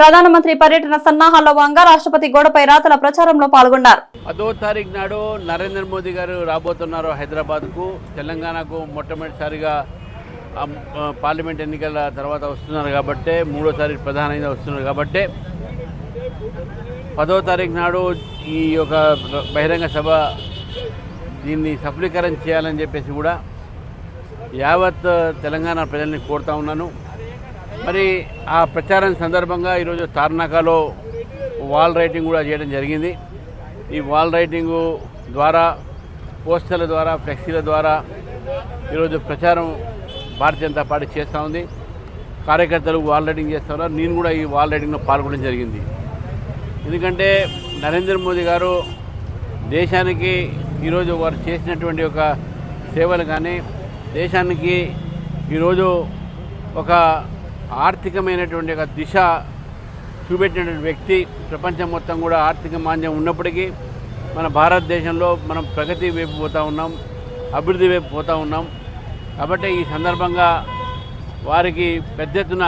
ప్రధానమంత్రి పర్యటన సన్నాహాల్లో భాగంగా రాష్ట్రపతి గోడపై రాతల ప్రచారంలో పాల్గొన్నారు. 10వ తారీఖు నాడు నరేంద్ర మోదీ గారు రాబోతున్నారు హైదరాబాద్కు. తెలంగాణకు మొట్టమొదటిసారిగా పార్లమెంట్ ఎన్నికల తర్వాత వస్తున్నారు కాబట్టి, 3వ తారీఖు ప్రధానంగా వస్తున్నారు కాబట్టి 10వ తారీఖు నాడు ఈ యొక్క బహిరంగ సభ దీన్ని సఫలీకరణ చేయాలని చెప్పేసి కూడా యావత్ తెలంగాణ ప్రజల్ని కోరుతా ఉన్నాను. మరి ఆ ప్రచారం సందర్భంగా ఈరోజు తార్నాకలో వాల్ రైటింగ్ కూడా చేయడం జరిగింది. ఈ వాల్ రైటింగు ద్వారా, పోస్టర్ల ద్వారా, ఫ్లెక్సీల ద్వారా ఈరోజు ప్రచారం భారతీయ జనతా పార్టీ చేస్తూ ఉంది. కార్యకర్తలు వాల్ రైటింగ్ చేస్తూ ఉన్నారు. నేను కూడా ఈ వాల్ రైటింగ్లో పాల్గొనడం జరిగింది. ఎందుకంటే నరేంద్ర మోదీ గారు దేశానికి ఈరోజు వారు చేసినటువంటి ఒక సేవలు కానీ, దేశానికి ఈరోజు ఒక ఆర్థికమైనటువంటి ఒక దిశ చూపెట్టినటువంటి వ్యక్తి. ప్రపంచం మొత్తం కూడా ఆర్థిక మాంద్యం ఉన్నప్పటికీ మన భారతదేశంలో మనం ప్రగతి వైపు పోతూ ఉన్నాం, అభివృద్ధి వైపు పోతూ ఉన్నాం. కాబట్టి ఈ సందర్భంగా వారికి పెద్ద ఎత్తున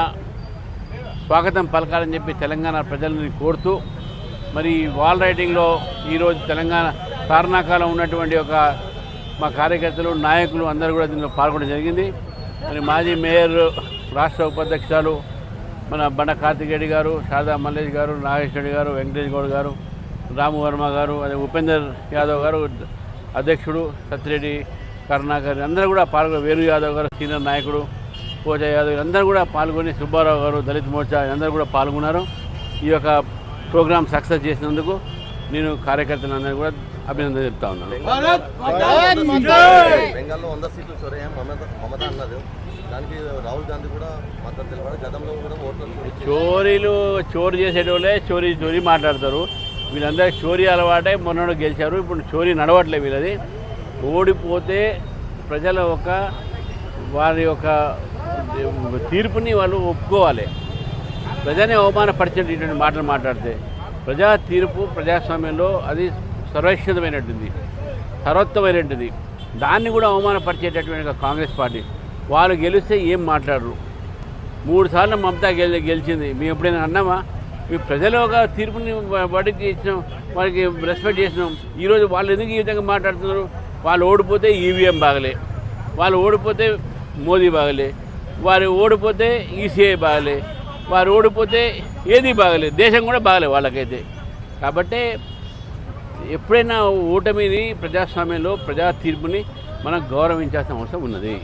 స్వాగతం పలకాలని చెప్పి తెలంగాణ ప్రజలని కోరుతూ, మరి వాల్ రైటింగ్లో ఈరోజు తెలంగాణ తార్నాకలో ఉన్నటువంటి ఒక మా కార్యకర్తలు, నాయకులు అందరూ కూడా దీనిలో పాల్గొనడం జరిగింది. మరి మాజీ మేయర్, రాష్ట్ర ఉపాధ్యక్షులు మన బండ కార్తిక్ రెడ్డి గారు, శారదా మల్లేష్ గారు, నాగేష్ రెడ్డి గారు, వెంకటేష్ గౌడ్ గారు, రాము వర్మ గారు, అదే ఉపేందర్ యాదవ్ గారు అధ్యక్షుడు, సత్యరెడ్డి కరుణాకర్ అందరూ కూడా పాల్గొని, వేణు యాదవ్ గారు సీనియర్ నాయకుడు, పోచా యాదవ్ అందరూ కూడా పాల్గొని, సుబ్బారావు గారు దళిత్ మోర్చా అందరూ కూడా పాల్గొన్నారు. ఈ యొక్క ప్రోగ్రాం సక్సెస్ చేసినందుకు నేను కార్యకర్తలందరూ కూడా అభినందన చెప్తా ఉన్నాను. బెంగాల్లో 100 సీట్లు చొరయ్యాం మమత అన్నారు. దానికి రాహుల్ గాంధీ కూడా మద్దతు తెలిపారు. గతంలో కూడా చోరీ చేసేటోళ్ళే చోరీ మాట్లాడతారు. వీళ్ళందరూ చోరీ అలవాటే మొన్న గెలిచారు. ఇప్పుడు చోరీ నడవట్లే వీళ్ళది. ఓడిపోతే ప్రజల వారి యొక్క తీర్పుని వాళ్ళు ఒప్పుకోవాలి. ప్రజనే అవమానపరిచేటటువంటి మాటలు మాట్లాడితే ప్రజా తీర్పు ప్రజాస్వామ్యంలో అది సర్వోత్తమైనటువంటిది. దాన్ని కూడా అవమానపరిచేటటువంటి కాంగ్రెస్ పార్టీ వాళ్ళు గెలిస్తే ఏం మాట్లాడరు. 3 సార్లు మమతా గెలిచింది. మేము ఎప్పుడైనా అన్నామా? మీ ప్రజలు ఒక తీర్పుని వాడికి ఇచ్చినాం, వారికి రెస్పెక్ట్ చేసినాం. ఈరోజు వాళ్ళు ఎందుకు ఈ విధంగా మాట్లాడుతున్నారు? వాళ్ళు ఓడిపోతే ఈవీఎం బాగలే, వాళ్ళు ఓడిపోతే మోదీ బాగలే, వారు ఓడిపోతే ఈసీఐ బాగలే, వారు ఓడిపోతే ఏది బాగలే, దేశం కూడా బాగలే వాళ్ళకైతే. కాబట్టి ఎప్పుడైనా ఓటమిని, ప్రజాస్వామ్యంలో ప్రజా తీర్పుని మనం గౌరవించాల్సిన అవసరం ఉన్నది.